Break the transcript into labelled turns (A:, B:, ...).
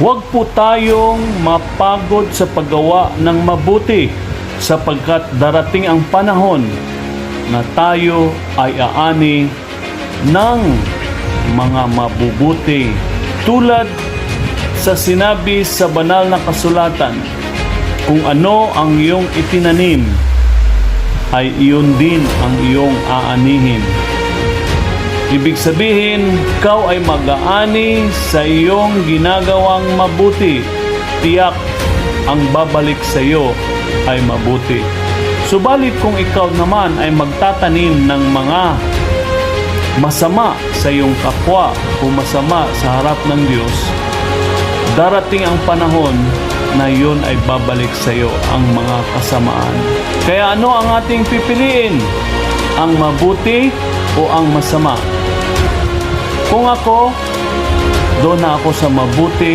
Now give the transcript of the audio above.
A: Huwag po tayong mapagod sa paggawa ng mabuti sapagkat darating ang panahon na tayo ay aani ng mga mabubuti. Tulad sa sinabi sa banal na kasulatan, kung ano ang iyong itinanim, ay iyon din ang iyong aanihin. Ibig sabihin, ikaw ay mag-aani sa iyong ginagawang mabuti. Tiyak ang babalik sa iyo ay mabuti. Subalit kung ikaw naman ay magtatanim ng mga masama sa iyong kapwa o masama sa harap ng Diyos, darating ang panahon na yun ay babalik sa iyo ang mga kasamaan. Kaya ano ang ating pipiliin? Ang mabuti o ang masama? Kung ako, doon na ako sa mabuti